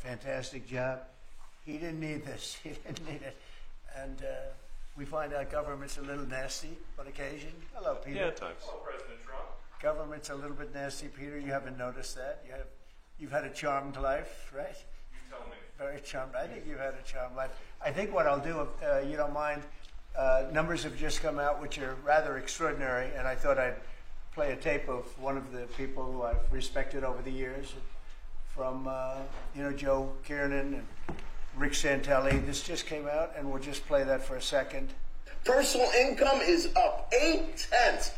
fantastic job. He didn't need this. He didn't need it. And we find out government's a little nasty on occasion. Hello, Peter. Yeah, at times. Hello, President Trump. Government's a little bit nasty, Peter. You haven't noticed that. You've had a charmed life, right? You tell me. Very charmed. I think you've had a charmed life. I think what I'll do, if you don't mind, numbers have just come out which are rather extraordinary, and I thought I'd play a tape of one of the people who I've respected over the years, from Joe Kiernan and Rick Santelli. This just came out, and we'll just play that for a second. Personal income is up 0.8%.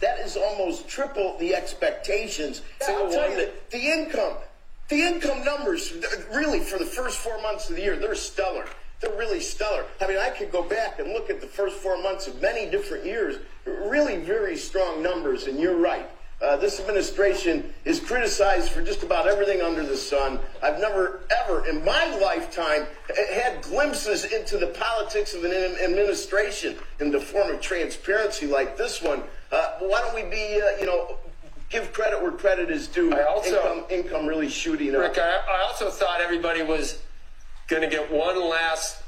That is almost triple the expectations. I'll tell you that the income numbers, really, for the first 4 months of the year, they're stellar. They're really stellar. I mean, I could go back and look at the first 4 months of many different years. Really very strong numbers, and you're right. This administration is criticized for just about everything under the sun. I've never, ever in my lifetime had glimpses into the politics of an administration in the form of transparency like this one. Why don't we be, give credit where credit is due? Income really shooting up. Rick, I also thought everybody was going to get one last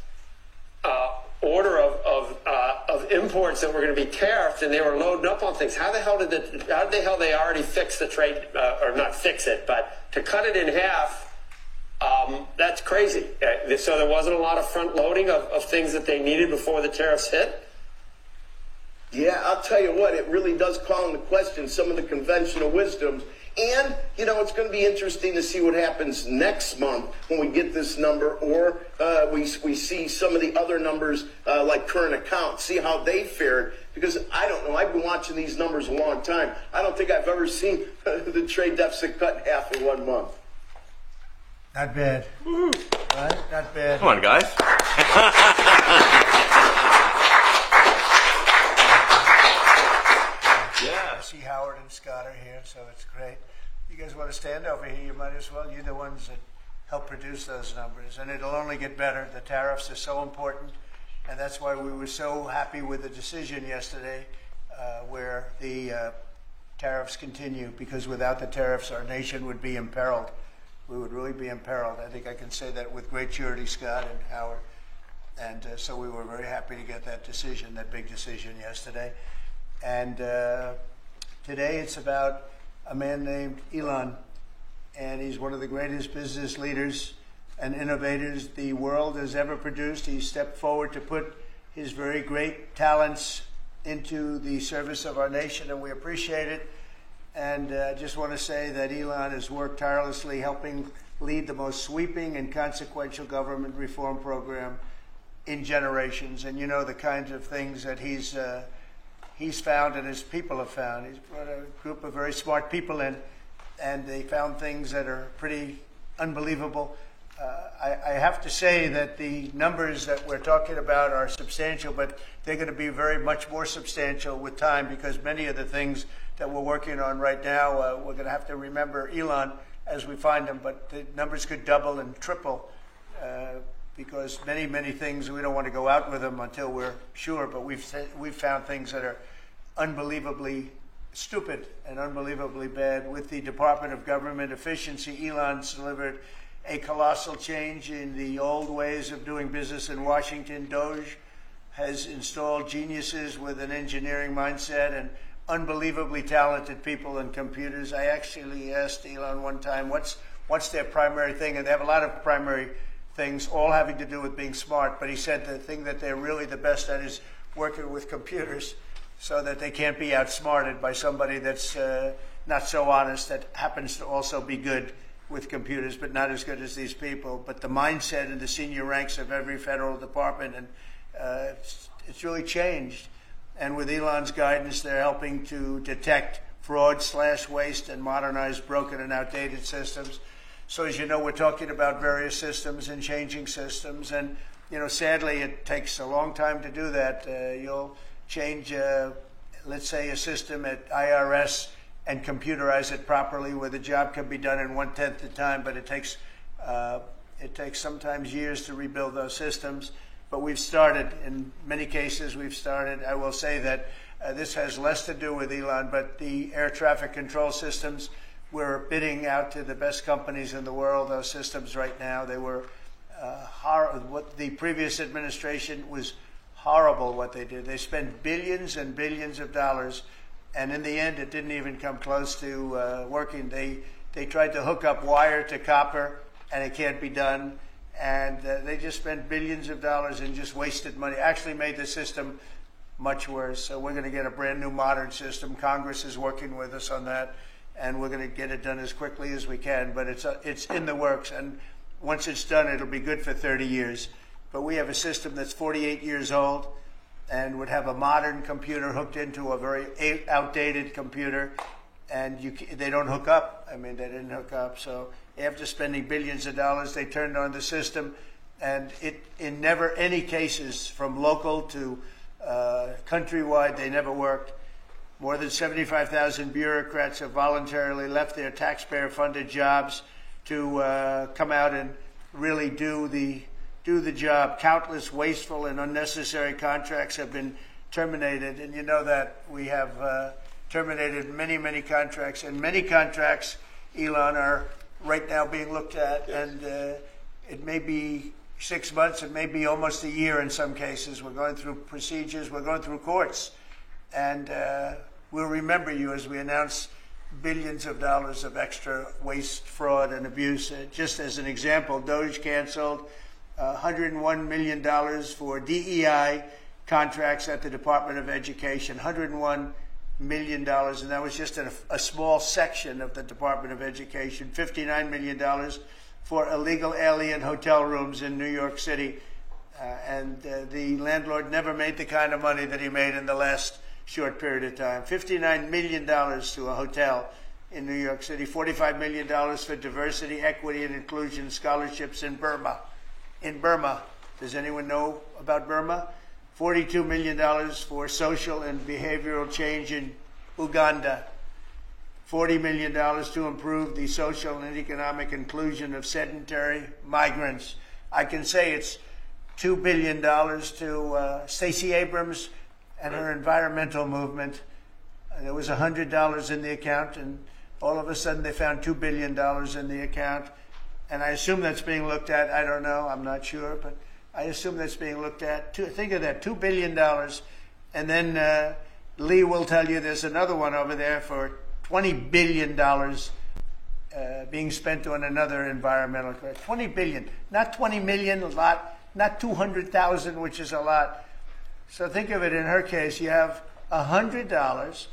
order of imports that were going to be tariffed, and they were loading up on things. How the hell they already fix the trade, or not fix it, but to cut it in half? That's crazy. So there wasn't a lot of front loading of things that they needed before the tariffs hit. Yeah, I'll tell you what, it really does call into question some of the conventional wisdoms. And, it's going to be interesting to see what happens next month when we get this number, or we see some of the other numbers like current accounts, see how they fared. Because I don't know, I've been watching these numbers a long time. I don't think I've ever seen the trade deficit cut in half in 1 month. Not bad. Woo-hoo. Right? Not bad. Come on, guys. Yeah. I see Howard and Scott are here, so it's great. You guys want to stand over here? You might as well. You're the ones that help produce those numbers, and it'll only get better. The tariffs are so important, and that's why we were so happy with the decision yesterday where the tariffs continue, because without the tariffs, our nation would be imperiled. We would really be imperiled. I think I can say that with great surety, Scott and Howard. And so we were very happy to get that decision, that big decision yesterday. And today it's about a man named Elon, and he's one of the greatest business leaders and innovators the world has ever produced. He stepped forward to put his very great talents into the service of our nation, and we appreciate it. And I just want to say that Elon has worked tirelessly helping lead the most sweeping and consequential government reform program in generations. And the kinds of things that he's found and his people have found. He's brought a group of very smart people in, and they found things that are pretty unbelievable. I have to say that the numbers that we're talking about are substantial, but they're going to be very much more substantial with time, because many of the things that we're working on right now, we're going to have to remember Elon as we find them, but the numbers could double and triple because many things, we don't want to go out with them until we're sure, but we've found things that are unbelievably stupid and unbelievably bad. With the Department of Government Efficiency, Elon's delivered a colossal change in the old ways of doing business in Washington. Doge has installed geniuses with an engineering mindset and unbelievably talented people and computers. I actually asked Elon one time, what's their primary thing? And they have a lot of primary things, all having to do with being smart. But he said the thing that they're really the best at is working with computers, so that they can't be outsmarted by somebody that's not so honest, that happens to also be good with computers, but not as good as these people. But the mindset in the senior ranks of every federal department, and it's really changed. And with Elon's guidance, they're helping to detect fraud/waste and modernize broken and outdated systems. So as you know, we're talking about various systems and changing systems. And, sadly, it takes a long time to do that. You'll change, let's say, a system at IRS and computerize it properly, where the job can be done in 1/10 the time, but it takes sometimes years to rebuild those systems. But we've started. In many cases, we've started. I will say that this has less to do with Elon, but the air traffic control systems, We're bidding out to the best companies in the world, those systems right now. They were horrible. What the previous administration was horrible what they did. They spent billions and billions of dollars, and in the end, it didn't even come close to working. They tried to hook up wire to copper, and it can't be done. And they just spent billions of dollars and just wasted money. Actually made the system much worse. So we're going to get a brand new modern system. Congress is working with us on that, and we're going to get it done as quickly as we can. But it's in the works, and once it's done, it'll be good for 30 years. But we have a system that's 48 years old and would have a modern computer hooked into a very outdated computer, and they don't hook up. I mean, they didn't hook up. So after spending billions of dollars, they turned on the system, and in never any cases from local to countrywide, they never worked. More than 75,000 bureaucrats have voluntarily left their taxpayer-funded jobs to come out and really do the job. Countless wasteful and unnecessary contracts have been terminated, and you know that we have terminated many, many contracts, and many contracts, Elon, are right now being looked at, yes. And it may be 6 months, it may be almost a year in some cases. We're going through procedures, we're going through courts, and we'll remember you as we announce billions of dollars of extra waste, fraud, and abuse. Just as an example, DOGE canceled $101 million for DEI contracts at the Department of Education, $101 million, and that was just a small section of the Department of Education. $59 million for illegal alien hotel rooms in New York City, and the landlord never made the kind of money that he made in the last short period of time. $59 million to a hotel in New York City, $45 million for diversity, equity, and inclusion scholarships in Burma. In Burma, does anyone know about Burma? $42 million for social and behavioral change in Uganda. $40 million to improve the social and economic inclusion of sedentary migrants. I can say it's $2 billion to Stacey Abrams and her environmental movement. There was $100 in the account, and all of a sudden they found $2 billion in the account. And I assume that's being looked at. I don't know. I'm not sure, but I assume that's being looked at. Think of that, $2 billion. And then Lee will tell you there's another one over there for $20 billion being spent on another environmental credit. $20 billion, not 20 million, a lot, not 200,000, which is a lot. So think of it, in her case, you have $100,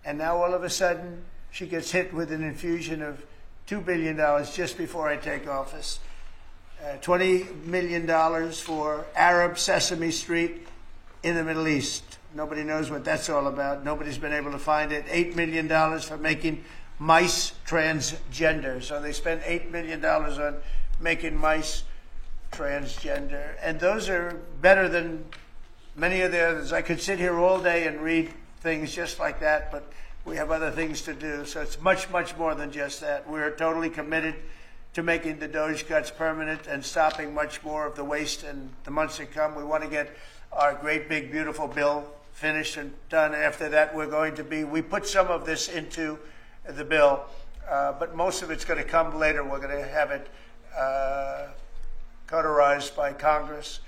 and now all of a sudden she gets hit with an infusion of $2 billion just before I take office. $20 million for Arab Sesame Street in the Middle East. Nobody knows what that's all about. Nobody's been able to find it. $8 million for making mice transgender. So they spent $8 million on making mice transgender. And those are better than many of the others. I could sit here all day and read things just like that, but we have other things to do. So it's much, much more than just that. We're totally committed to making the DOGE cuts permanent and stopping much more of the waste in the months to come. We want to get our great, big, beautiful bill finished and done. After that, we put some of this into the bill, but most of it's going to come later. We're going to have it cauterized by Congress,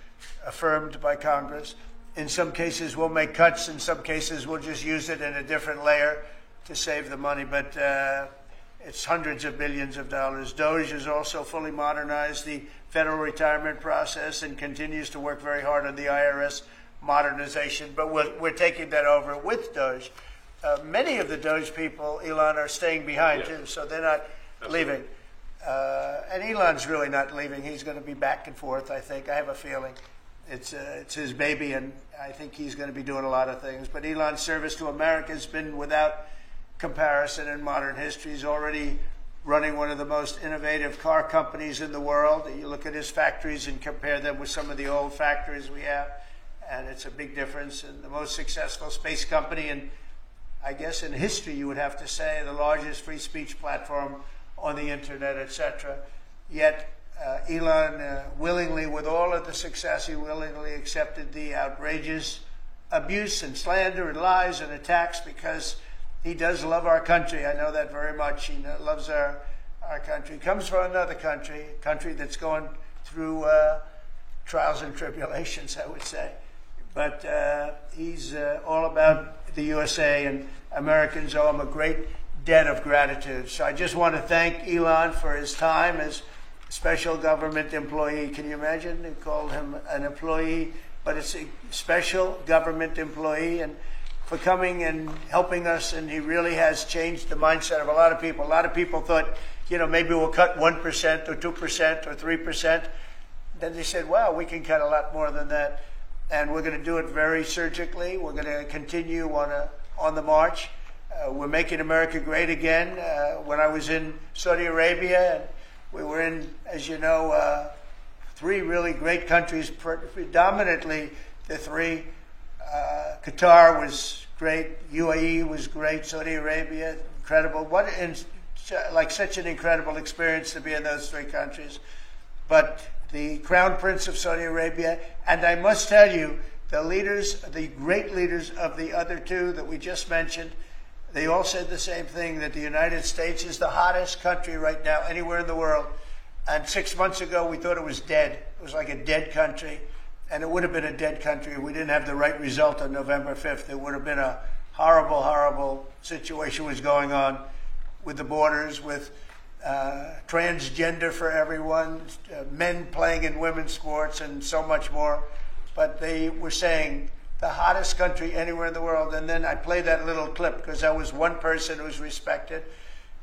affirmed by Congress. In some cases, we'll make cuts. In some cases, we'll just use it in a different layer to save the money. But it's hundreds of billions of dollars. DOGE has also fully modernized the federal retirement process and continues to work very hard on the IRS modernization. But we're taking that over with DOGE. Many of the DOGE people, Elon, are staying behind, too, so they're not leaving. And Elon's really not leaving. He's going to be back and forth, I think. I have a feeling. It's his baby, and I think he's going to be doing a lot of things. But Elon's service to America has been without comparison in modern history. He's already running one of the most innovative car companies in the world. You look at his factories and compare them with some of the old factories we have, and it's a big difference. And the most successful space company, and I guess in history you would have to say the largest free speech platform on the internet, etc. Yet Elon willingly, with all of the success, he willingly accepted the outrageous abuse and slander and lies and attacks because he does love our country. I know that very much. He loves our country. He comes from another country, a country that's going through trials and tribulations, I would say. But he's all about the USA, and Americans owe him a great debt of gratitude. So I just want to thank Elon for his time as a special government employee. Can you imagine? They called him an employee, but it's a special government employee, and for coming and helping us. And he really has changed the mindset of a lot of people. A lot of people thought, maybe we'll cut 1% or 2% or 3%. Then they said, wow, we can cut a lot more than that. And we're going to do it very surgically. We're going to continue on the march. We're making America great again. When I was in Saudi Arabia, and we were in, as you know, 3 really great countries, predominantly the 3. Qatar was great, UAE was great, Saudi Arabia, incredible. Such an incredible experience to be in those 3 countries. But the Crown Prince of Saudi Arabia, and I must tell you, the great leaders of the other 2 that we just mentioned, they all said the same thing, that the United States is the hottest country right now anywhere in the world. And 6 months ago, we thought it was dead. It was like a dead country. And it would have been a dead country if we didn't have the right result on November 5th. It would have been a horrible, horrible situation was going on with the borders, with transgender for everyone, men playing in women's sports, and so much more. But they were saying the hottest country anywhere in the world. And then I played that little clip because that was one person who was respected,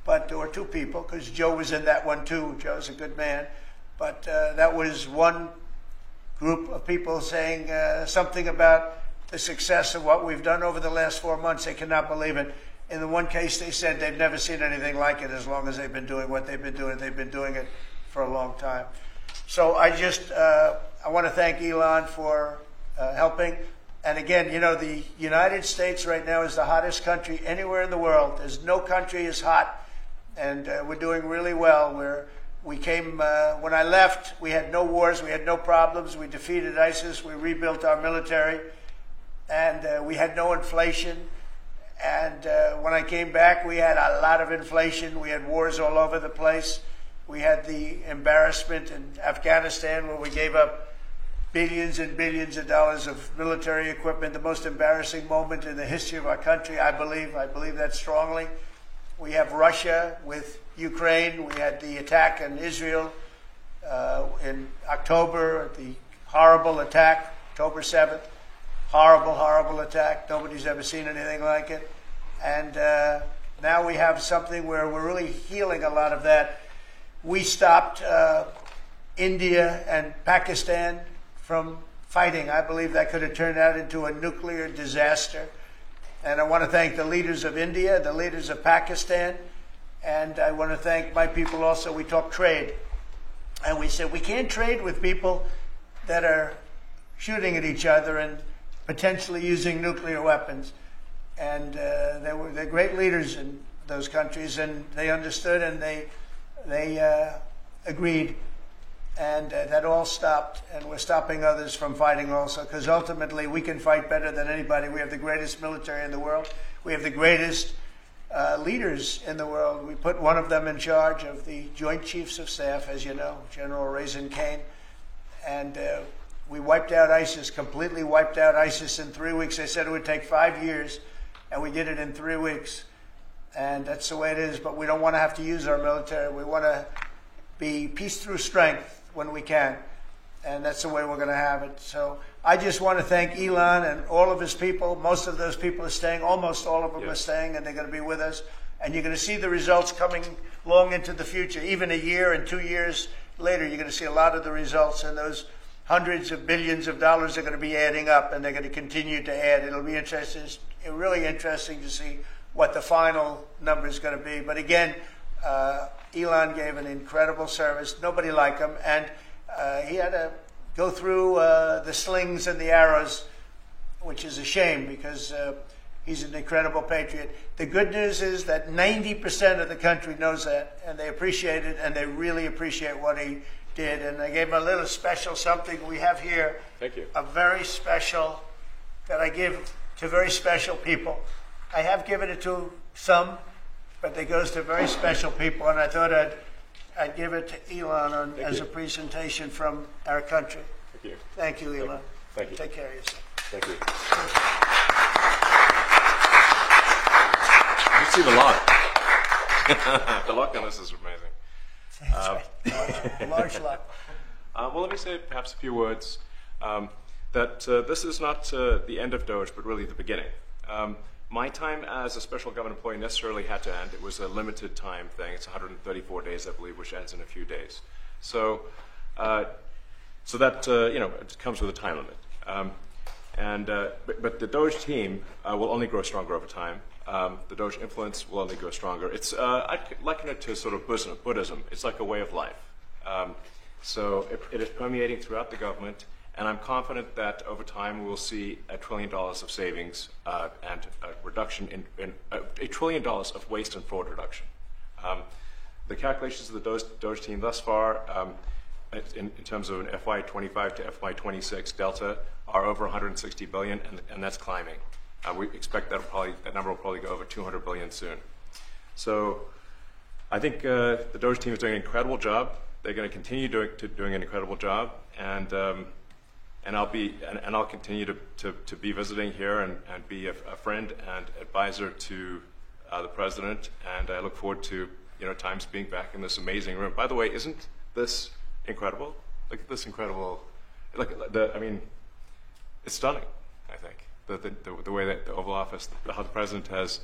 or 2 people, because Joe was in that one too. Joe's a good man. But that was one group of people saying something about the success of what we've done over the last 4 months. They cannot believe it. In the one case, they said they've never seen anything like it as long as they've been doing what they've been doing. They've been doing it for a long time. So I want to thank Elon for helping. And again, the United States right now is the hottest country anywhere in the world. There's no country as hot, and we're doing really well. When I left, we had no wars, we had no problems. We defeated ISIS, we rebuilt our military, and we had no inflation. And when I came back, we had a lot of inflation. We had wars all over the place. We had the embarrassment in Afghanistan where we gave up billions and billions of dollars of military equipment, the most embarrassing moment in the history of our country, I believe. I believe that strongly. We have Russia with Ukraine. We had the attack in Israel in October, the horrible attack, October 7th. Horrible, horrible attack. Nobody's ever seen anything like it. And now we have something where we're really healing a lot of that. We stopped India and Pakistan from fighting. I believe that could have turned out into a nuclear disaster. And I want to thank the leaders of India, the leaders of Pakistan, and I want to thank my people also. We talk trade. And we said we can't trade with people that are shooting at each other and potentially using nuclear weapons. And they're great leaders in those countries, and they understood, and they agreed. And that all stopped, and we're stopping others from fighting also, because ultimately we can fight better than anybody. We have the greatest military in the world. We have the greatest leaders in the world. We put one of them in charge of the Joint Chiefs of Staff, as you know, General Raisin Kane. And we wiped out ISIS, completely wiped out ISIS in 3 weeks. They said it would take 5 years, and we did it in 3 weeks. And that's the way it is. But we don't want to have to use our military. We want to be peace through strength when we can. And that's the way we're going to have it. So I just want to thank Elon and all of his people. Most of those people are staying. Almost all of them are staying, and they're going to be with us. And you're going to see the results coming long into the future. Even a year and 2 years later, you're going to see a lot of the results, and those hundreds of billions of dollars are going to be adding up, and they're going to continue to add. It'll be interesting, really interesting to see what the final number is going to be. But again, Elon gave an incredible service. Nobody like him, and he had to go through the slings and the arrows, which is a shame because he's an incredible patriot. The good news is that 90% of the country knows that, and they appreciate it, and they really appreciate what he did. And I gave him a little special something we have here. Thank you. A very special that I give to very special people. I have given it to some, but it goes to very special people, and I thought I'd give it to Elon as a presentation from our country. Thank you. Thank you, Elon. Thank you. Take care of yourself. Thank you. You see the lock. The lock on this is amazing. That's right. Large luck. Well, let me say perhaps a few words that this is not the end of Doge, but really the beginning. My time as a special government employee necessarily had to end. It was a limited time thing. It's 134 days, I believe, which ends in a few days. So that it comes with a time limit. But the Doge team will only grow stronger over time. The Doge influence will only grow stronger. It's I liken it to sort of Buddhism. It's like a way of life. So it is permeating throughout the government, and I'm confident that over time we will see $1 trillion of savings and a reduction in $1 trillion of waste and fraud reduction. The calculations of the Doge team thus far, in terms of an FY25 to FY26 delta, are over 160 billion, and that's climbing. We expect that number will probably go over 200 billion soon. So I think the Doge team is doing an incredible job. They're going to continue doing an incredible job, and I'll continue to be visiting here and be a friend and advisor to the president. And I look forward to times being back in this amazing room. By the way, isn't this incredible? Look at this incredible. It's stunning. I think the way that the Oval Office, how the president has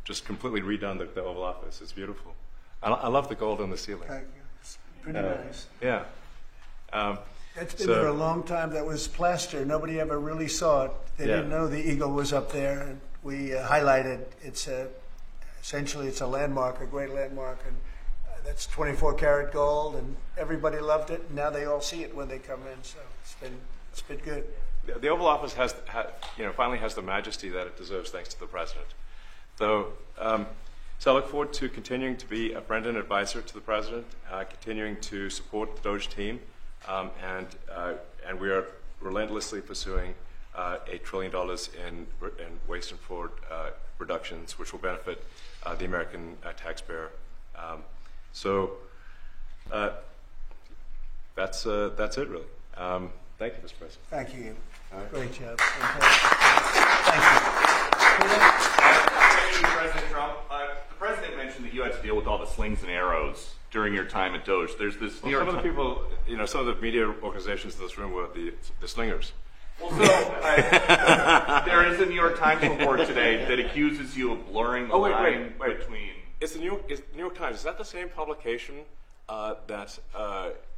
just completely redone the Oval Office. It's beautiful. I love the gold on the ceiling. Thank you. It's pretty nice. Yeah. It's been there a long time. That was plaster. Nobody ever really saw it. They didn't know the eagle was up there. And we highlighted. It's essentially it's a landmark, a great landmark, and that's 24 karat gold. And everybody loved it. And now they all see it when they come in. So it's been good. The Oval Office finally has the majesty that it deserves, thanks to the president. So I look forward to continuing to be a friend and advisor to the president, continuing to support the Doge team, and we are relentlessly pursuing $8 trillion in waste and fraud reductions, which will benefit the American taxpayer. That's it, really. Thank you, Mr. President. Thank you. Right. Great job. Thank you. Thank you, President Trump. The president mentioned that you had to deal with all the slings and arrows during your time at Doge. There's this. Some of the people, some of the media organizations in this room were the slingers. Well, there is a New York Times report today that accuses you of blurring the line between. It's the New York Times. Is that the same publication that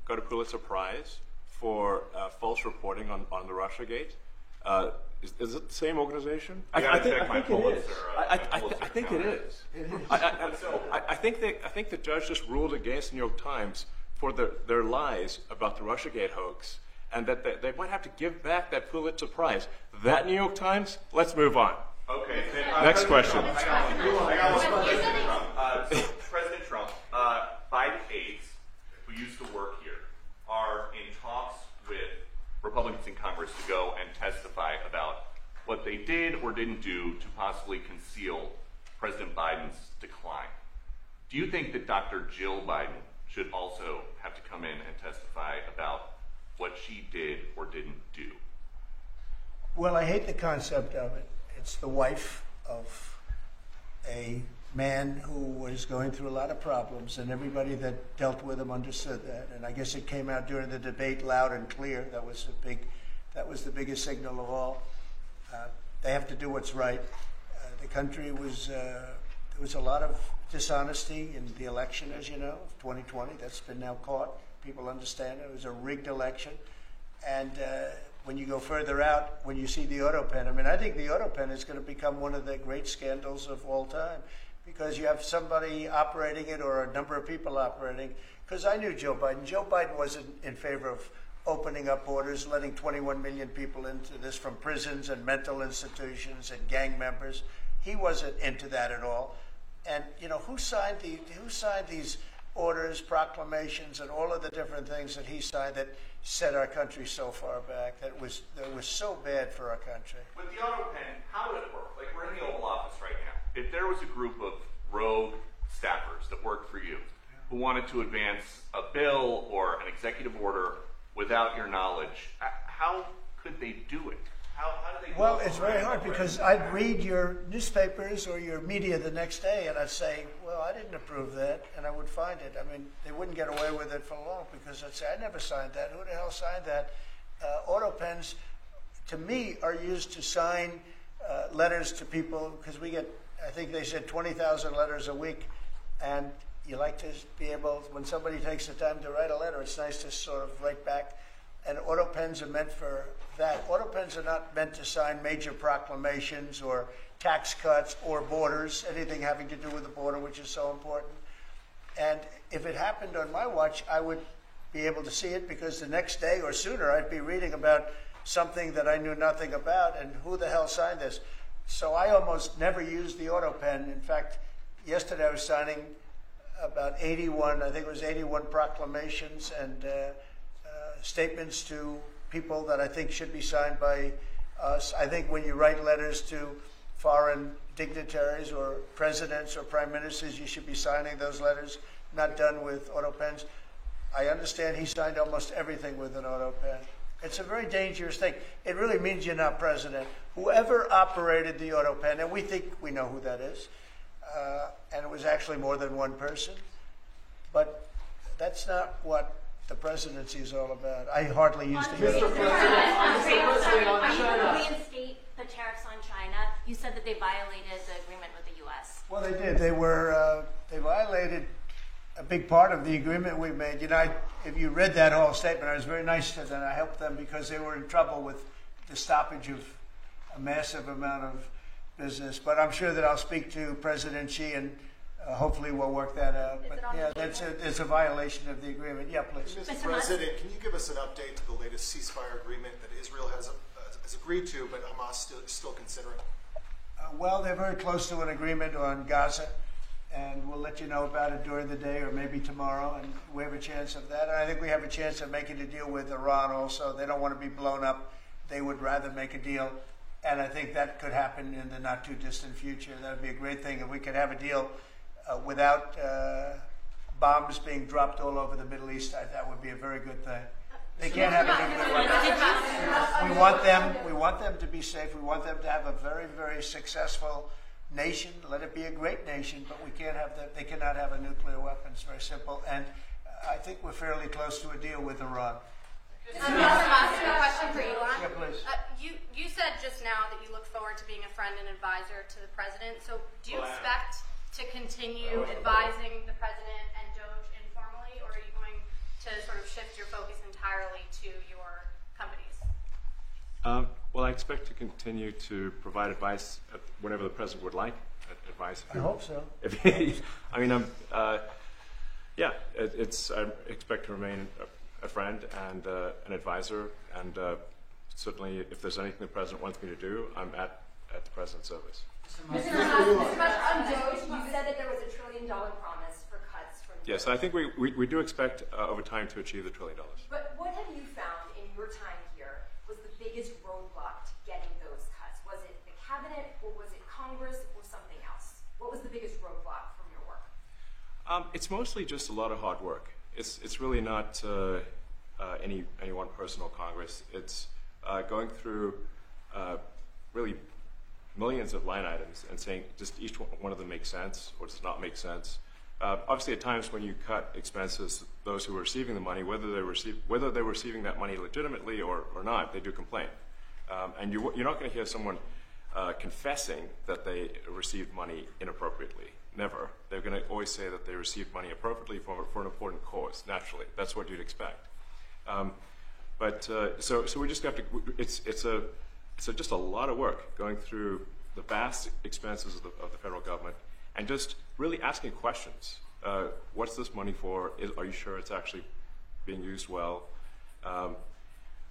got a Pulitzer Prize for false reporting on the Russiagate? Is it the same organization? I think it is. I think it is. I think the judge just ruled against the New York Times for their lies about the Russiagate hoax, and that they might have to give back that Pulitzer Prize. That New York Times. Let's move on. Okay. Next question. I got one. President Trump, Biden aides who used to work here are in talks with Republicans in Congress to go and testify about what they did or didn't do to possibly conceal President Biden's decline. Do you think that Dr. Jill Biden should also have to come in and testify about what she did or didn't do? Well, I hate the concept of it. It's the wife of a man who was going through a lot of problems, and everybody that dealt with him understood that. And I guess it came out during the debate loud and clear. That was the biggest signal of all. They have to do what's right. The country was there was a lot of dishonesty in the election, as you know, 2020. That's been now caught. People understand it was a rigged election, and when you go further out, when you see the auto pen, I think the auto pen is going to become one of the great scandals of all time, because you have somebody operating it or a number of people operating. Because I knew Joe Biden. Joe Biden wasn't in favor of opening up borders, letting 21 million people into this from prisons and mental institutions and gang members. He wasn't into that at all. And who signed these orders, proclamations, and all of the different things that he signed that set our country so far back, that was so bad for our country? With the auto pen, how would it work? Like, we're in the Oval Office right now. if there was a group of rogue staffers that worked for you who wanted to advance a bill or an executive order without your knowledge, how could they do it? How do they? Well, it's very hard because I'd read your newspapers or your media the next day, and I'd say, "Well, I didn't approve that," and I would find it. I mean, they wouldn't get away with it for long because I'd say, "I never signed that. Who the hell signed that?" Auto pens, to me, are used to sign letters to people because we get, I think they said 20,000 letters a week, and you like to be able, when somebody takes the time to write a letter, it's nice to sort of write back. And auto pens are meant for that. Auto pens are not meant to sign major proclamations or tax cuts or borders, anything having to do with the border, which is so important. And if it happened on my watch, I would be able to see it because the next day or sooner I'd be reading about something that I knew nothing about and who the hell signed this. So I almost never use the auto pen. In fact, yesterday I was signing about 81, I think it was 81 proclamations and statements to people that I think should be signed by us. I think when you write letters to foreign dignitaries or presidents or prime ministers, you should be signing those letters, not done with auto pens. I understand he signed almost everything with an auto pen. It's a very dangerous thing. It really means you're not president. Whoever operated the auto pen, and we think we know who that is, and it was actually more than one person, but that's not what the presidency is all about. I hardly used to hear that. Mr. President, on China. Reinstate the tariffs on China. You said that they violated the agreement with the U.S. Well, they did. They violated a big part of the agreement we made. You know, if you read that whole statement, I was very nice to them. I helped them because they were in trouble with the stoppage of a massive amount of business. But I'm sure that I'll speak to President Xi and hopefully we'll work that out. But yeah, it's a violation of the agreement. Yeah, please. Mr. President, can you give us an update to the latest ceasefire agreement that Israel has agreed to, but Hamas still considering? Well, they're very close to an agreement on Gaza, and we'll let you know about it during the day or maybe tomorrow, and we have a chance of that. And I think we have a chance of making a deal with Iran also. They don't want to be blown up. They would rather make a deal, and I think that could happen in the not-too-distant future. That would be a great thing if we could have a deal without bombs being dropped all over the Middle East. That would be a very good thing. They can't have a nuclear weapon. We want them to be safe. We want them to have a very, very successful nation. Let it be a great nation, but we can't have that. They cannot have a nuclear weapon. It's very simple. And I think we're fairly close to a deal with Iran. Mr. Musk, a question for Elon. Yeah, please. You said just now that you look forward to being a friend and advisor to the president. So do you expect to continue advising the president and Doge informally, or are you going to sort of shift your focus entirely to your companies? Well, I expect to continue to provide advice whenever the president would like advice. I hope so. I mean, yeah, I expect to remain a friend and an advisor, and certainly if there's anything the president wants me to do, I'm at the president's service. Mr. Musk, on Doge, you said that there was $1 trillion promise for cuts from. Yes, I think we do expect over time to achieve the $1 trillion. But what have you found in your time here was the biggest roadblock to getting those cuts? Was it the cabinet, or was it Congress, or something else? What was the biggest roadblock from your work? It's mostly just a lot of hard work. It's really not any one person or Congress. It's going through really millions of line items and saying just each one of them makes sense or does not make sense. Obviously, at times when you cut expenses, those who are receiving the money, whether they're receiving that money legitimately or not, they do complain. And you're not going to hear someone confessing that they received money inappropriately. Never. They're going to always say that they received money appropriately for an important cause. Naturally, that's what you'd expect. So we just have to. It's just a lot of work going through the vast expenses of the federal government and just really asking questions. What's this money for? Are you sure it's actually being used well?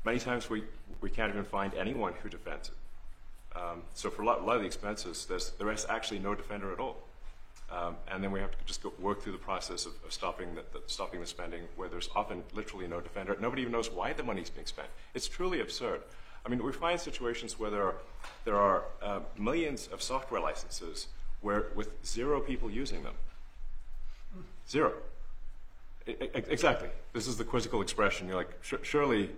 Many times we can't even find anyone who defends it. So for a lot of the expenses, there is actually no defender at all. And then we have to just work through the process of stopping the spending, where there's often literally no defender. Nobody even knows why the money's being spent. It's truly absurd. I mean, we find situations where there are millions of software licenses with 0 people using them. 0. Exactly. This is the quizzical expression. You're like, surely,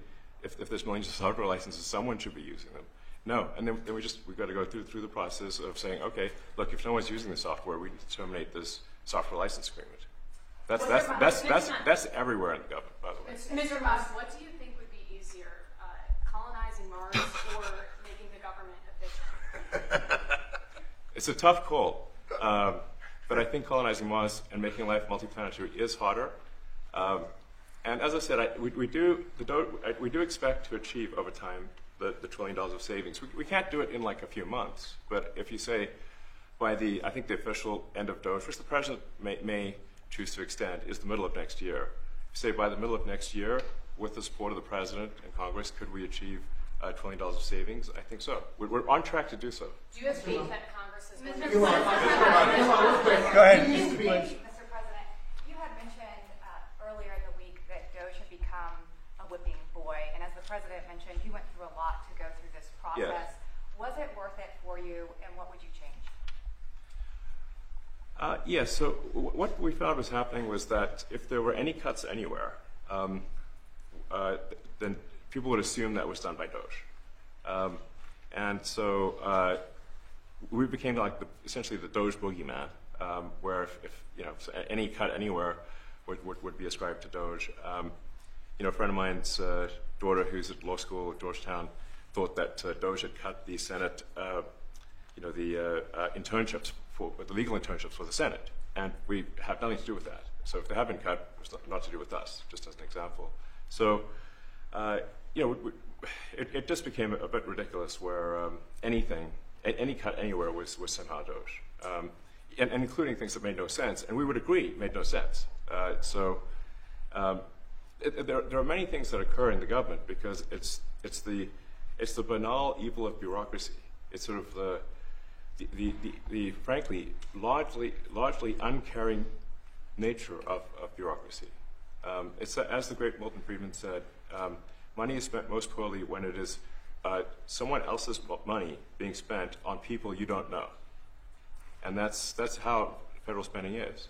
if there's millions of software licenses, someone should be using them. No, and then we've got to go through the process of saying, okay, look, if no one's using the software, we need to terminate this software license agreement. That's everywhere in the government, by the way. Mr. Musk, what do you think would be easier, colonizing Mars or making the government efficient? It's a tough call, but I think colonizing Mars and making life multiplanetary is harder. And as I said, we do expect to achieve over time the $1 trillion of savings. We can't do it in like a few months, but if you say by I think the official end of Doge, which the president may choose to extend, is the middle of next year. If you say by the middle of next year, with the support of the president and Congress, could we achieve $1 trillion of savings? I think so. We're on track to do so. Do you have faith that Congress is going to Go ahead. Mr. President, you had mentioned earlier in the week that Doge had become a whipping boy, and as the president mentioned, you went through a lot to go through this process. Yes. Was it worth it for you, and what would you change? Yes, so what we found was happening was that if there were any cuts anywhere, then people would assume that was done by Doge. And so we became like essentially the Doge boogeyman, where if any cut anywhere would be ascribed to Doge. A friend of mine's daughter, who's at law school at Georgetown, thought that Doge had cut the Senate, the internships the legal internships for the Senate, and we have nothing to do with that. So if they have been cut, it's not to do with us, just as an example. So, it just became a bit ridiculous where any cut anywhere was somehow Doge, and including things that made no sense, and we would agree made no sense. There are many things that occur in the government because it's the banal evil of bureaucracy. It's sort of the frankly largely uncaring nature of bureaucracy. It's as the great Milton Friedman said, money is spent most poorly when it is someone else's money being spent on people you don't know, and that's how federal spending is.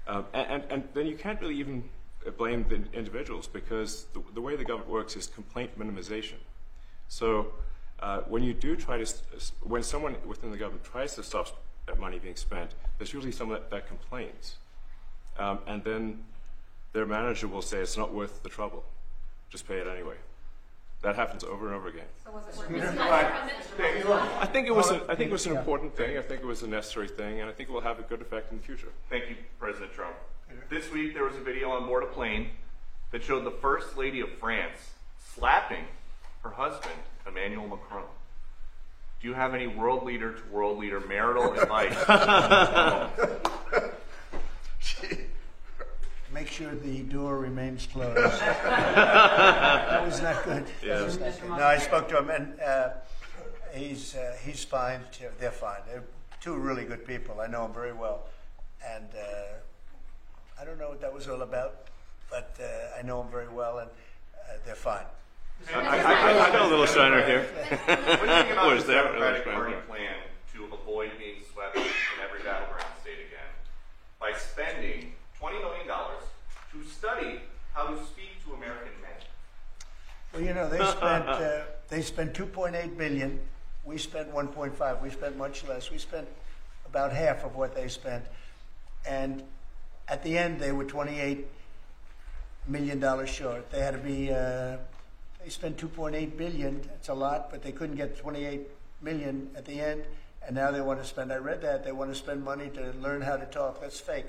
And then you can't really even blame the individuals because the way the government works is complaint minimization. So when you do when someone within the government tries to stop money being spent, there's usually someone that complains. And then their manager will say it's not worth the trouble. Just pay it anyway. That happens over and over again. So was it worth it? I think it was an important thing. I think it was a necessary thing, and I think it will have a good effect in the future. Thank you, President Trump. This week there was a video on board a plane that showed the First Lady of France slapping her husband, Emmanuel Macron. Do you have any world leader to world leader marital advice? Make sure the door remains closed. That was not good. Yeah. Was not good. No, I spoke to him, and he's fine. They're fine. They're two really good people. I know them very well, and I don't know what that was all about, but I know them very well, and they're fine. I got a little shiner here. What do you think about the Democratic Party plan to avoid being swept in every battleground state again by spending $20 million to study how to speak to American men? Well, they spent $2.8 billion. We spent 1.5. We spent much less. We spent about half of what they spent, and at the end they were $28 million short. They had to be. They spent $2.8 billion. It's a lot, but they couldn't get $28 million at the end, and now they want to spend. I read that they want to spend money to learn how to talk. That's fake.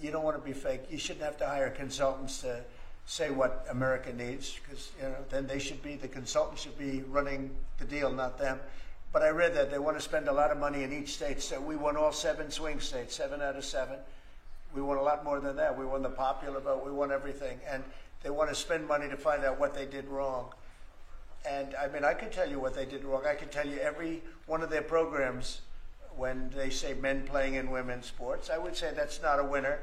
You don't want to be fake. You shouldn't have to hire consultants to say what America needs, because then the consultants should be running the deal, not them. But I read that they want to spend a lot of money in each state. So we won all 7 swing states, 7 out of 7. We won a lot more than that. We won the popular vote. We won everything, and they want to spend money to find out what they did wrong. And I mean, I can tell you what they did wrong. I can tell you every one of their programs. When they say men playing in women's sports, I would say that's not a winner.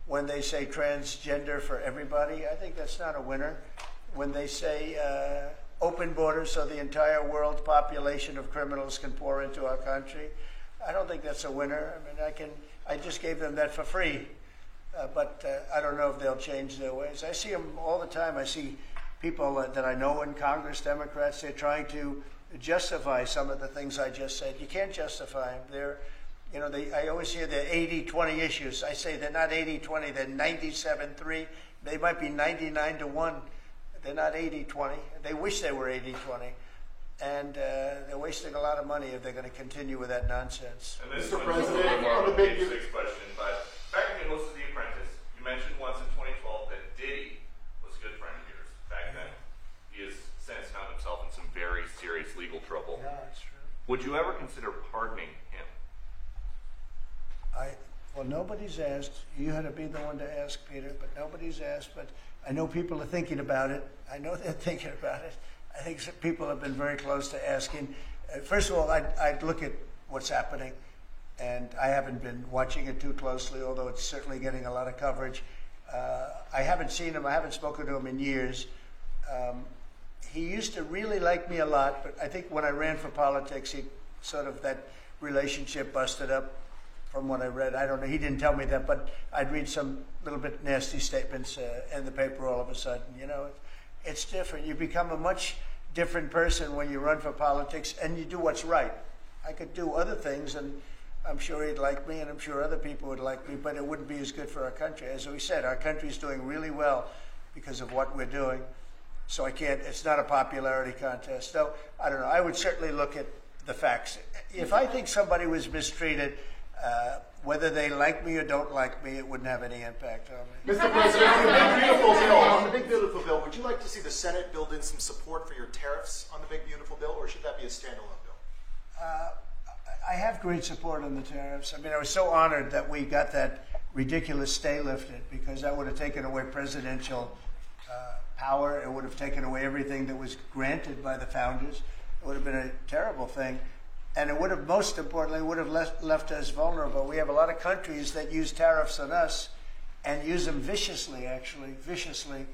When they say transgender for everybody, I think that's not a winner. When they say open borders so the entire world's population of criminals can pour into our country, I don't think that's a winner. I mean, I just gave them that for free, but I don't know if they'll change their ways. I see them all the time. I see people that I know in Congress, Democrats, they're trying to justify some of the things I just said. You can't justify them. I always hear they're 80-20 issues. I say they're not 80-20, they're 97-3. They might be 99-1. They're not 80-20. They wish they were 80-20. And they're wasting a lot of money if they're going to continue with that nonsense. And this Mr. President, on the big six question, but back when you listened to The Apprentice, you mentioned once in 2012 that Diddy was a good friend of yours back then. He has since found himself in some very serious legal trouble. Yeah, that's true. Would you ever consider pardoning him? Well, nobody's asked. You had to be the one to ask, Peter, but nobody's asked. But I know people are thinking about it. I know they're thinking about it. I think some people have been very close to asking. First of all, I'd look at what's happening, and I haven't been watching it too closely, although it's certainly getting a lot of coverage. I haven't seen him. I haven't spoken to him in years. He used to really like me a lot, but I think when I ran for politics, that relationship busted up. From what I read, I don't know. He didn't tell me that, but I'd read some little bit nasty statements in the paper all of a sudden. It's different. You become a much different person when you run for politics and you do what's right. I could do other things, and I'm sure he'd like me, and I'm sure other people would like me, but it wouldn't be as good for our country. As we said, our country's doing really well because of what we're doing. So it's not a popularity contest. So, I don't know. I would certainly look at the facts. If I think somebody was mistreated, whether they like me or don't like me, it wouldn't have any impact on me. Mr. President, on the big beautiful bill, would you like to see the Senate build in some support for your tariffs on the big beautiful bill, or should that be a standalone bill? I have great support on the tariffs. I mean, I was so honored that we got that ridiculous stay lifted, because that would have taken away presidential power. It would have taken away everything that was granted by the founders. It would have been a terrible thing. And it would have, most importantly, would have left us vulnerable. We have a lot of countries that use tariffs on us and use them viciously, actually, viciously.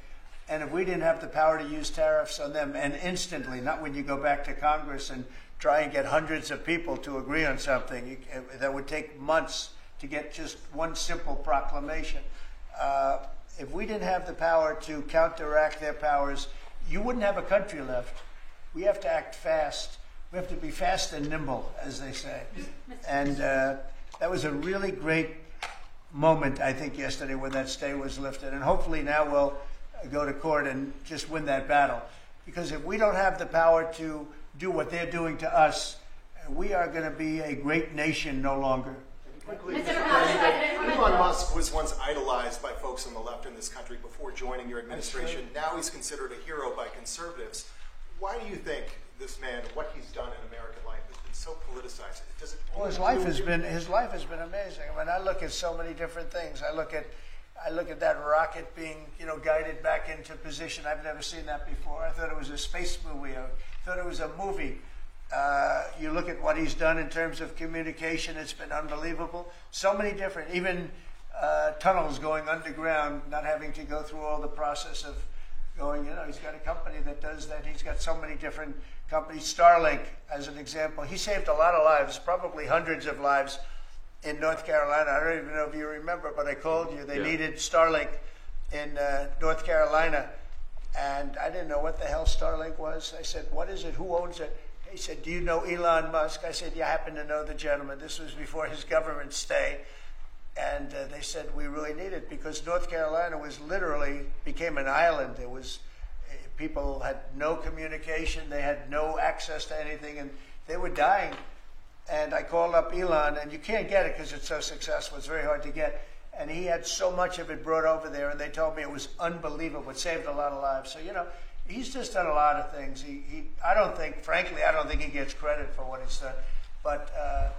And if we didn't have the power to use tariffs on them, and instantly, not when you go back to Congress and try and get hundreds of people to agree on something, that would take months to get just one simple proclamation. If we didn't have the power to counteract their powers, you wouldn't have a country left. We have to act fast. We have to be fast and nimble, as they say. And that was a really great moment, I think, yesterday when that stay was lifted. And hopefully now we'll go to court and just win that battle. Because if we don't have the power to do what they're doing to us, we are going to be a great nation no longer. Quickly, Elon Musk was once idolized by folks on the left in this country before joining your administration. Now he's considered a hero by conservatives. Why do you think this man, what he's done in American life, has been so politicized? Well, his life has been amazing. I mean, I look at so many different things. I look at that rocket being, guided back into position. I've never seen that before. I thought it was a space movie. I thought it was a movie. You look at what he's done in terms of communication. It's been unbelievable. So many different, even tunnels going underground, not having to go through all the process of going, he's got a company that does that. He's got so many different companies. Starlink, as an example, he saved a lot of lives, probably hundreds of lives in North Carolina. I don't even know if you remember, but I called you. They needed Starlink in North Carolina, and I didn't know what the hell Starlink was. I said, what is it? Who owns it? He said, do you know Elon Musk? I said, yeah, I happen to know the gentleman. This was before his government stay. And they said, we really need it, because North Carolina became an island. It was, people had no communication. They had no access to anything, and they were dying. And I called up Elon, and you can't get it because it's so successful. It's very hard to get. And he had so much of it brought over there, and they told me it was unbelievable. It saved a lot of lives. So, he's just done a lot of things. I don't think he gets credit for what he's done. But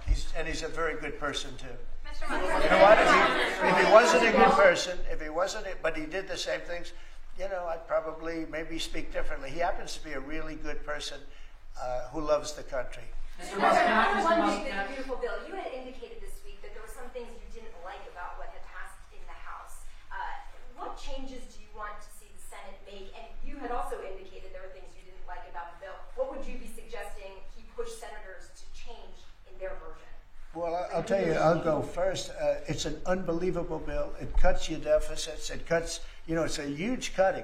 he's a very good person, too. You know what? If he wasn't a good person, but he did the same things, I'd probably maybe speak differently. He happens to be a really good person who loves the country. Mr. Musk, beautiful bill. You had indicated this week that there were some things you didn't like about what had passed in the House. What changes do you want to see the Senate make? And you had also indicated there were things you didn't like about the bill. What would you be suggesting he push senators to change in their version? Well, I'll tell you, I'll go first. It's an unbelievable bill. It cuts your deficits. It cuts, it's a huge cutting.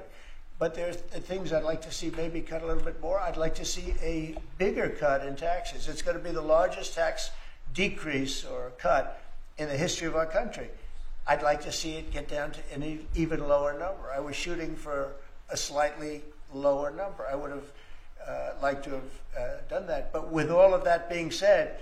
But there's things I'd like to see maybe cut a little bit more. I'd like to see a bigger cut in taxes. It's going to be the largest tax decrease or cut in the history of our country. I'd like to see it get down to an even lower number. I was shooting for a slightly lower number. I would have liked to have done that. But with all of that being said,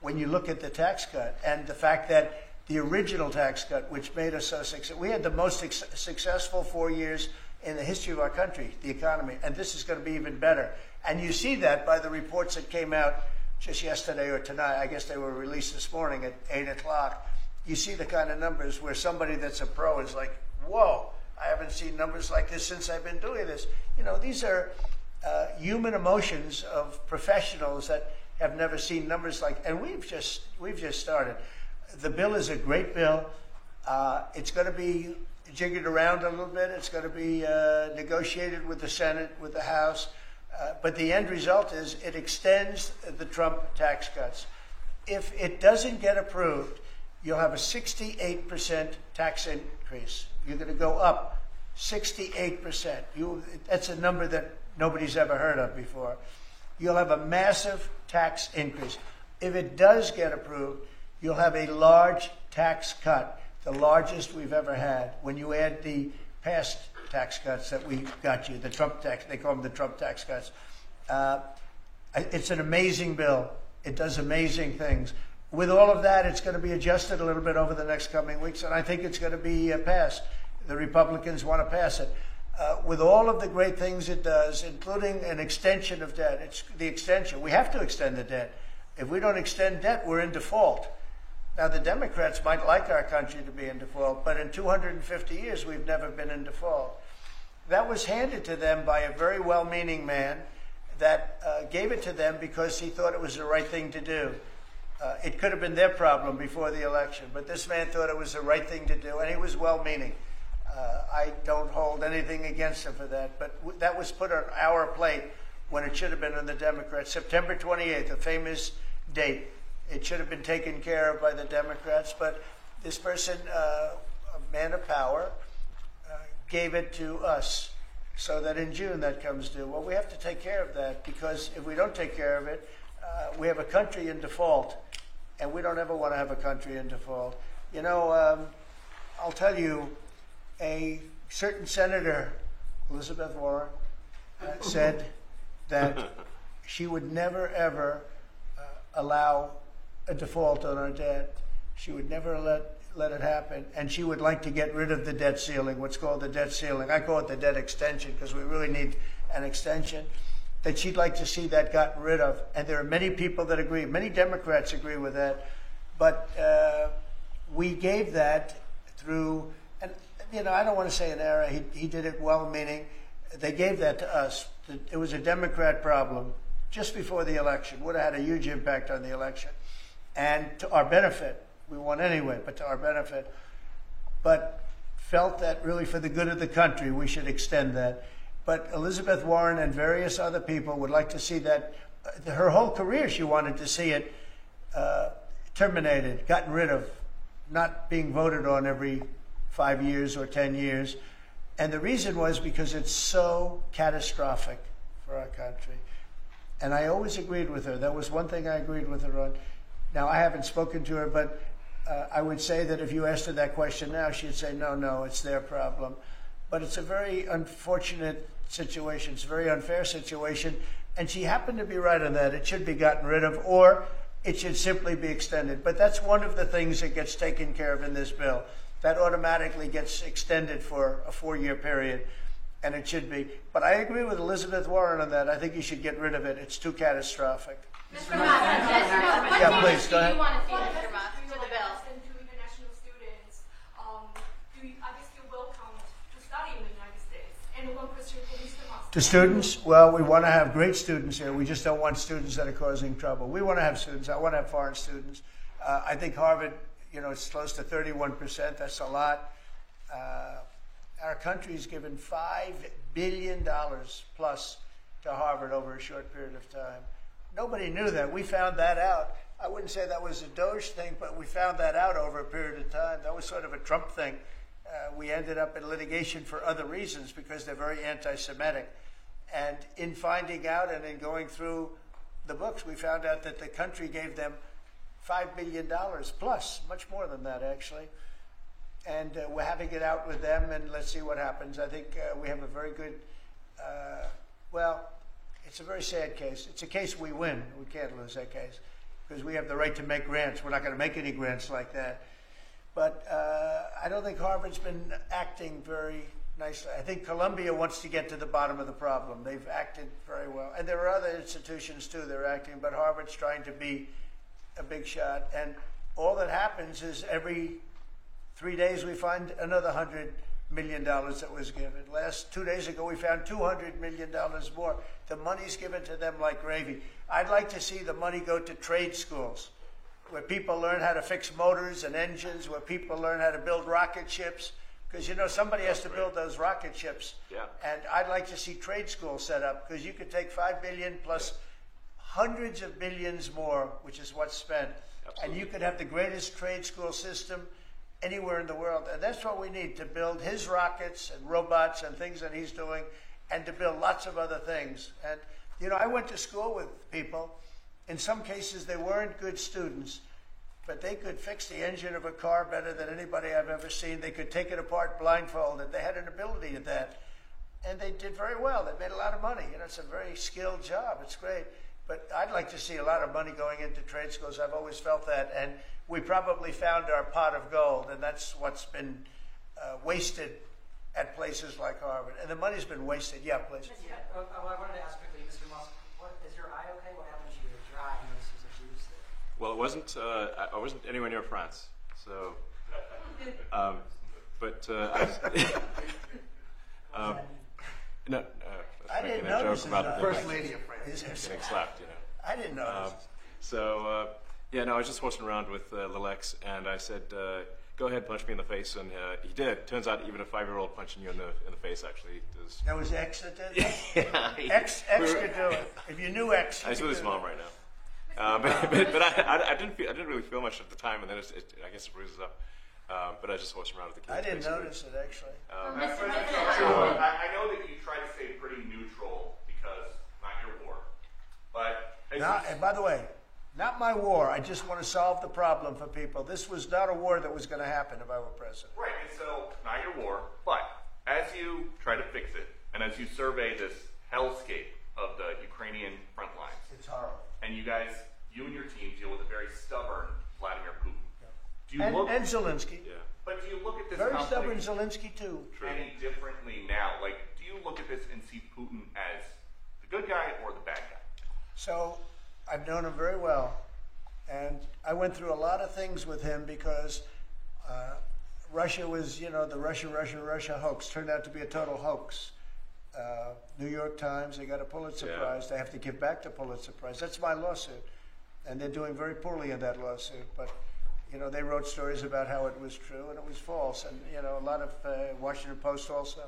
when you look at the tax cut and the fact that the original tax cut, which made us so successful, we had the most successful 4 years in the history of our country, the economy, and this is going to be even better. And you see that by the reports that came out just yesterday or tonight. I guess they were released this morning at 8 o'clock. You see the kind of numbers where somebody that's a pro is like, whoa, I haven't seen numbers like this since I've been doing this. These are human emotions of professionals that have never seen numbers like, and we've just started. The bill is a great bill. It's going to be jiggered around a little bit. It's going to be negotiated with the Senate, with the House. But the end result is it extends the Trump tax cuts. If it doesn't get approved, you'll have a 68% tax increase. You're going to go up 68%. That's a number that nobody's ever heard of before. You'll have a massive tax increase. If it does get approved, you'll have a large tax cut, the largest we've ever had. When you add the past tax cuts that we got you, the Trump tax, they call them the Trump tax cuts. It's an amazing bill. It does amazing things. With all of that, it's going to be adjusted a little bit over the next coming weeks, and I think it's going to be passed. The Republicans want to pass it. With all of the great things it does, including an extension of debt, it's the extension. We have to extend the debt. If we don't extend debt, we're in default. Now, the Democrats might like our country to be in default, but in 250 years, we've never been in default. That was handed to them by a very well-meaning man that gave it to them because he thought it was the right thing to do. It could have been their problem before the election, but this man thought it was the right thing to do, and he was well-meaning. I don't hold anything against him for that, but that was put on our plate when it should have been on the Democrats. September 28th, a famous date. It should have been taken care of by the Democrats, but this person, a man of power, gave it to us so that in June that comes due. Well, we have to take care of that because if we don't take care of it, we have a country in default, and we don't ever want to have a country in default. I'll tell you, a certain senator, Elizabeth Warren, said that she would never, ever allow a default on our debt. She would never let it happen, and she would like to get rid of the debt ceiling, what's called the debt ceiling. I call it the debt extension because we really need an extension, that she'd like to see that gotten rid of. And there are many people that agree. Many Democrats agree with that. But we gave that through, and I don't want to say an error. He did it well-meaning. They gave that to us. It was a Democrat problem just before the election. Would have had a huge impact on the election. And to our benefit, we won anyway, but to our benefit. But felt that really for the good of the country, we should extend that. But Elizabeth Warren and various other people would like to see that. Her whole career, she wanted to see it terminated, gotten rid of, not being voted on every 5 years or 10 years. And the reason was because it's so catastrophic for our country. And I always agreed with her. That was one thing I agreed with her on. Now, I haven't spoken to her, but I would say that if you asked her that question now, she'd say, no, it's their problem. But it's a very unfortunate situation. It's a very unfair situation. And she happened to be right on that. It should be gotten rid of, or it should simply be extended. But that's one of the things that gets taken care of in this bill. That automatically gets extended for a 4-year period, and it should be. But I agree with Elizabeth Warren on that. I think you should get rid of it. It's too catastrophic. Mr. Musk, yeah, please, go ahead. do you want to see, Mr. Musk, to the bill? And to international students, I guess you're welcome to study in the United States. And one question for Mr. Musk. To students, well, we want to have great students here. We just don't want students that are causing trouble. We want to have students. I want to have foreign students. I think Harvard, it's close to 31%. That's a lot. Our country's given $5 billion plus to Harvard over a short period of time. Nobody knew that. We found that out. I wouldn't say that was a Doge thing, but we found that out over a period of time. That was sort of a Trump thing. We ended up in litigation for other reasons because they're very anti-Semitic. And in finding out and in going through the books, we found out that the country gave them $5 billion plus, much more than that actually. And we're having it out with them, and let's see what happens. I think we have a very good, well, it's a very sad case. It's a case we win. We can't lose that case because we have the right to make grants. We're not going to make any grants like that. But I don't think Harvard's been acting very nicely. I think Columbia wants to get to the bottom of the problem. They've acted very well. And there are other institutions, too, that are acting, but Harvard's trying to be a big shot. And all that happens is every 3 days we find another $100 million that was given. 2 days ago we found $200 million more. The money's given to them like gravy. I'd like to see the money go to trade schools where people learn how to fix motors and engines, where people learn how to build rocket ships, because you know somebody has to build those rocket ships. Yeah. And I'd like to see trade schools set up, because you could take $5 billion plus hundreds of billions more, which is what's spent. Absolutely. And you could have the greatest trade school system anywhere in the world. And that's what we need to build his rockets and robots and things that he's doing, and to build lots of other things. And, you know, I went to school with people. In some cases, they weren't good students, but they could fix the engine of a car better than anybody I've ever seen. They could take it apart blindfolded. They had an ability at that. And they did very well. They made a lot of money. You know, it's a very skilled job. It's great. But I'd like to see a lot of money going into trade schools. I've always felt that. And we probably found our pot of gold, and that's what's been wasted at places like Harvard. And the money's been wasted. Yeah, please. Yeah, I wanted to ask quickly, Mr. Musk, is your eye okay? What happened to your dry? I noticed there's a juice there. Well, it wasn't. I wasn't anywhere near France, so. No. I didn't notice about the First Lady of France. getting slapped, you know. I didn't notice. Yeah, no, I was just horsing around with Lil X, and I said, "Go ahead, punch me in the face," and he did. Turns out, even a 5-year-old punching you in the face actually does. That was X that did that? Yeah, X could do it. If you knew X, I was with his mom right now, but I didn't really feel much at the time, and then I guess it bruises up. But I just horsing around with the kids. I didn't basically. notice it actually. I know that you try to stay pretty neutral because not your war, but And by the way, not my war. I just want to solve the problem for people. This was not a war that was going to happen if I were president. right, and so not your war, but as you try to fix it, and as you survey this hellscape of the Ukrainian front lines, It's horrible. and you and your team deal with a very stubborn Vladimir Putin. Do you And Zelensky. Yeah. But do you look at this Very stubborn conflict Zelensky too. any differently now? Like, do you look at this and see Putin as the good guy or the bad guy? So I've known him very well, and I went through a lot of things with him because Russia was, the Russia hoax turned out to be a total hoax. New York Times, they got a Pulitzer Prize. They have to give back the Pulitzer Prize. That's my lawsuit, and they're doing very poorly in that lawsuit. But they wrote stories about how it was true and it was false, and a lot of Washington Post also.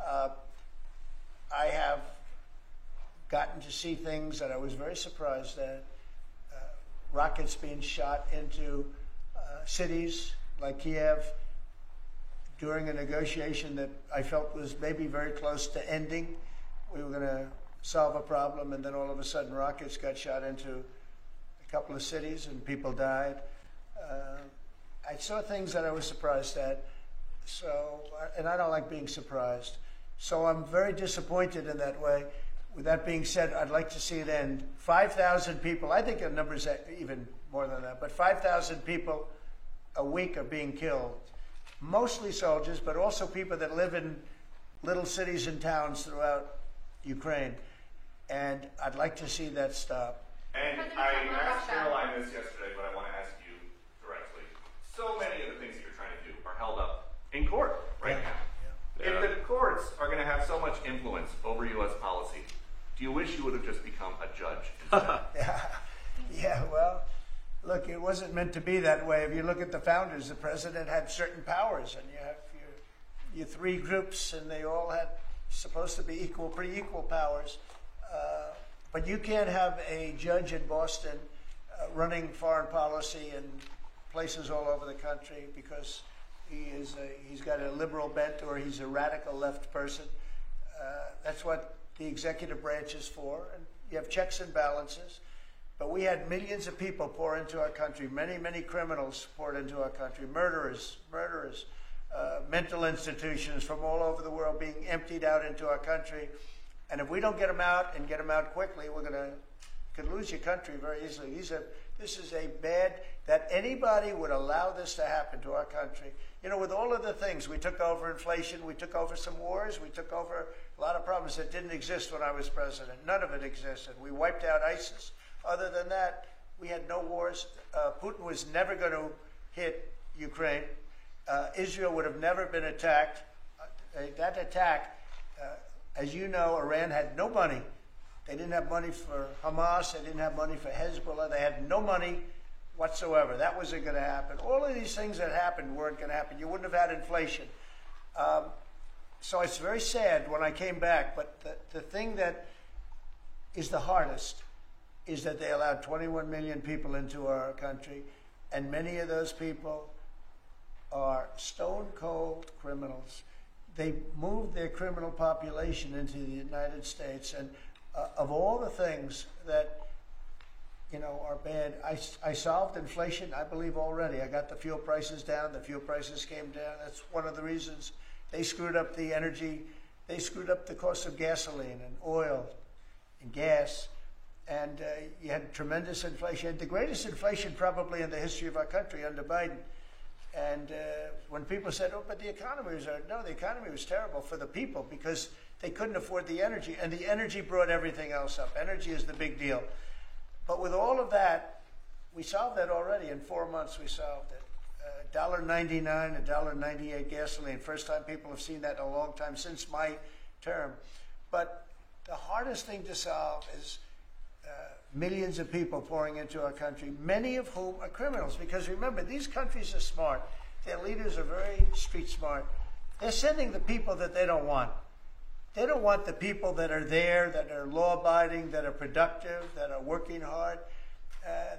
I have gotten to see things that I was very surprised at. Rockets being shot into cities like Kiev during a negotiation that I felt was maybe very close to ending. We were going to solve a problem, and then all of a sudden rockets got shot into a couple of cities and people died. I saw things that I was surprised at, and I don't like being surprised. So I'm very disappointed in that way. With that being said, I'd like to see it end. 5,000 people, I think the number's even more than that, but 5,000 people a week are being killed. Mostly soldiers, but also people that live in little cities and towns throughout Ukraine. And I'd like to see that stop. And I asked Caroline this yesterday, but I want to ask you directly. So many of the things that you're trying to do are held up in court right now. Yeah. If the courts are going to have so much influence over U.S. policy, do you wish you would have just become a judge instead? Yeah, well, look, it wasn't meant to be that way. If you look at the founders, the president had certain powers, and you have your three groups, and they all had supposed to be pretty equal powers. But you can't have a judge in Boston running foreign policy in places all over the country because he's got a liberal bent or he's a radical left person. That's what the executive branch is for. And you have checks and balances. But we had millions of people pour into our country, many, many criminals poured into our country, murderers, mental institutions from all over the world being emptied out into our country. And if we don't get them out and get them out quickly, could lose your country very easily. This is a bad, that anybody would allow this to happen to our country. You know, with all of the things, we took over inflation, we took over some wars, we took over a lot of problems that didn't exist when I was president. None of it existed. We wiped out ISIS. Other than that, we had no wars. Putin was never going to hit Ukraine. Israel would have never been attacked. That attack, as you know, Iran had no money. They didn't have money for Hamas. They didn't have money for Hezbollah. They had no money whatsoever. That wasn't going to happen. All of these things that happened weren't going to happen. You wouldn't have had inflation. So it's very sad when I came back. But the thing that is the hardest is that they allowed 21 million people into our country, and many of those people are stone-cold criminals. They moved their criminal population into the United States, and of all the things that, you know, are bad, I solved inflation, I believe, already. I got the fuel prices down. The fuel prices came down. That's one of the reasons they screwed up the energy. They screwed up the cost of gasoline and oil and gas. And you had tremendous inflation. You had the greatest inflation probably in the history of our country under Biden. And when people said, oh, but the economy was, no, the economy was terrible for the people because they couldn't afford the energy. And the energy brought everything else up. Energy is the big deal. But with all of that, we solved that already. In 4 months, we solved it. $1.99, $1.98 gasoline. First time people have seen that in a long time since my term. But the hardest thing to solve is millions of people pouring into our country, many of whom are criminals. Because remember, these countries are smart. Their leaders are very street smart. They're sending the people that they don't want. They don't want the people that are there, that are law-abiding, that are productive, that are working hard.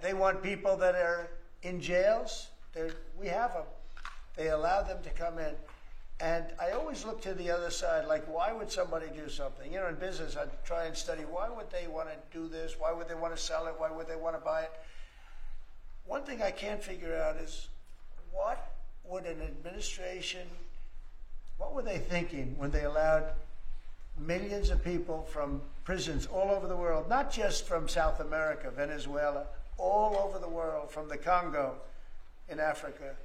They want people that are in jails. We have them. They allow them to come in. And I always look to the other side, like, why would somebody do something? You know, in business, I try and study, why would they want to do this? Why would they want to sell it? Why would they want to buy it? One thing I can't figure out is, what would an administration, what were they thinking when they allowed millions of people from prisons all over the world, not just from South America, Venezuela, all over the world, from the Congo in Africa,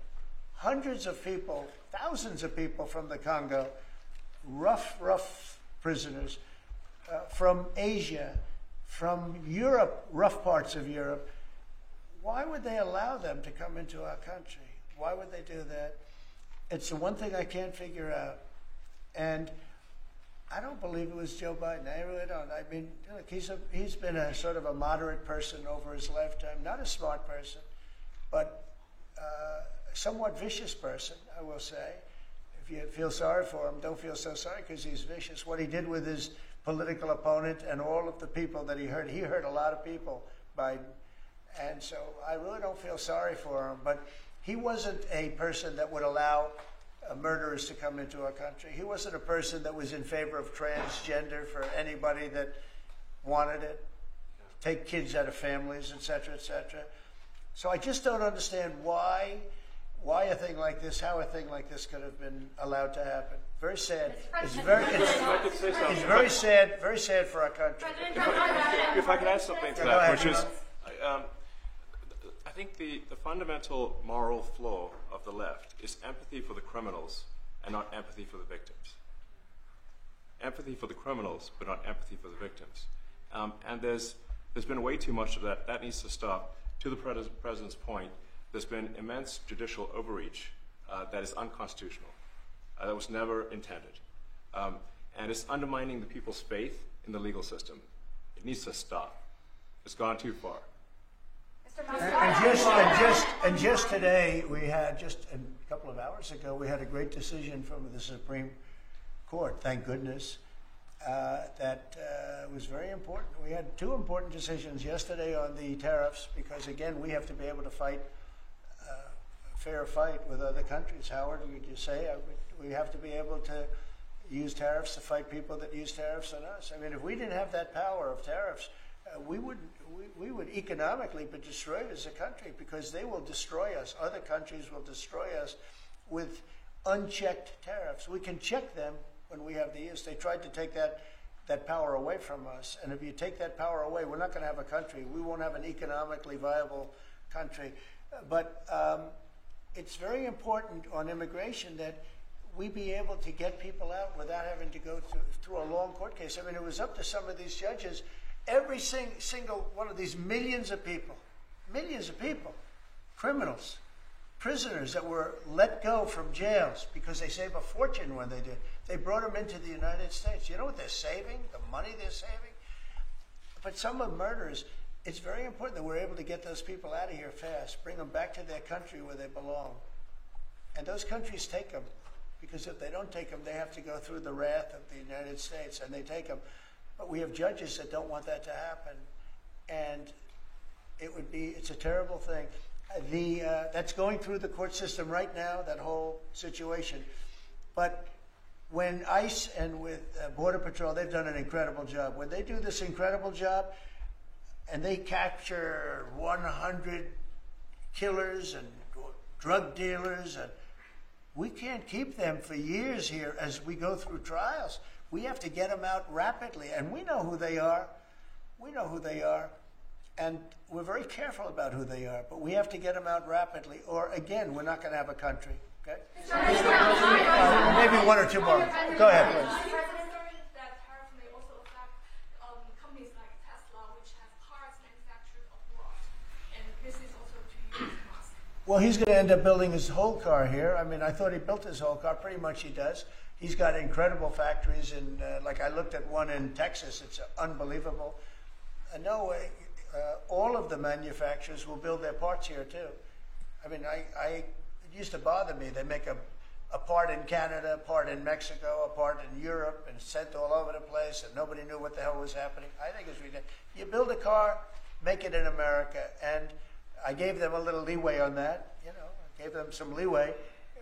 hundreds of people, thousands of people from the Congo, rough prisoners, from Asia, from Europe, rough parts of Europe. Why would they allow them to come into our country? Why would they do that? It's the one thing I can't figure out. And I don't believe it was Joe Biden. I really don't. I mean, look, he's been a sort of a moderate person over his lifetime, not a smart person, but somewhat vicious person, I will say. If you feel sorry for him, don't feel so sorry because he's vicious. What he did with his political opponent and all of the people that he hurt a lot of people, Biden. And so I really don't feel sorry for him. But he wasn't a person that would allow murderers to come into our country. He wasn't a person that was in favor of transgender for anybody that wanted it, take kids out of families, et cetera, et cetera. So I just don't understand why a thing like this, how a thing like this could have been allowed to happen. Very sad. It's very sad for our country. If I could add something to that, which is, I think the fundamental moral flaw of the left is empathy for the criminals and not empathy for the victims. Empathy for the criminals, but not empathy for the victims. And there's been way too much of that. That needs to stop. To the President's point, there's been immense judicial overreach that is unconstitutional. That was never intended. And it's undermining the people's faith in the legal system. It needs to stop. It's gone too far. And just today, we had, just a couple of hours ago, we had a great decision from the Supreme Court, thank goodness, that it was very important. We had two important decisions yesterday on the tariffs because, again, we have to be able to fight a fair fight with other countries. Howard, would you say? We have to be able to use tariffs to fight people that use tariffs on us. I mean, if we didn't have that power of tariffs, we would economically be destroyed as a country because they will destroy us. Other countries will destroy us with unchecked tariffs. We can check them when we have the use. They tried to take that power away from us. And if you take that power away, we're not going to have a country. We won't have an economically viable country. But it's very important on immigration that we be able to get people out without having to go through a long court case. I mean, it was up to some of these judges. Every single one of these millions of people, criminals, prisoners that were let go from jails because they save a fortune when they did. They brought them into the United States. You know what they're saving? The money they're saving? But some of murderers, it's very important that we're able to get those people out of here fast, bring them back to their country where they belong. And those countries take them, because if they don't take them, they have to go through the wrath of the United States, and they take them. But we have judges that don't want that to happen. And it's a terrible thing. That's going through the court system right now, that whole situation. But when ICE and with Border Patrol, they've done an incredible job. When they do this incredible job and they capture 100 killers and drug dealers, and we can't keep them for years here as we go through trials. We have to get them out rapidly, and we know who they are. And we're very careful about who they are, but we have to get them out rapidly, or again, we're not going to have a country. Okay? Maybe one or two more. Go ahead, please. That tariff may also affect companies like Tesla, which have cars manufactured abroad, and this is also to use Musk. Well, he's going to end up building his whole car here. I mean, I thought he built his whole car. Pretty much he does. He's got incredible factories in, like I looked at one in Texas. It's unbelievable. No way. All of the manufacturers will build their parts here too. I mean, it used to bother me. They make a part in Canada, a part in Mexico, a part in Europe, and sent all over the place, and nobody knew what the hell was happening. I think it's ridiculous. You build a car, make it in America, and I gave them a little leeway on that. You know, I gave them some leeway.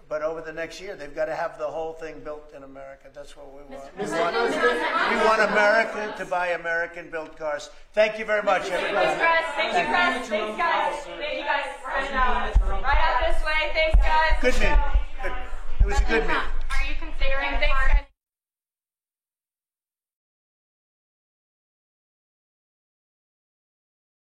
But over the next year, they've got to have the whole thing built in America. That's what we want. We want America to buy American-built cars. Thank you very much, everybody. Thanks, guys. Thank you, guys. Thanks, guys. Thank you, guys. We're heading out. Right out this way. Thanks, guys. Good meeting. It was a good meeting.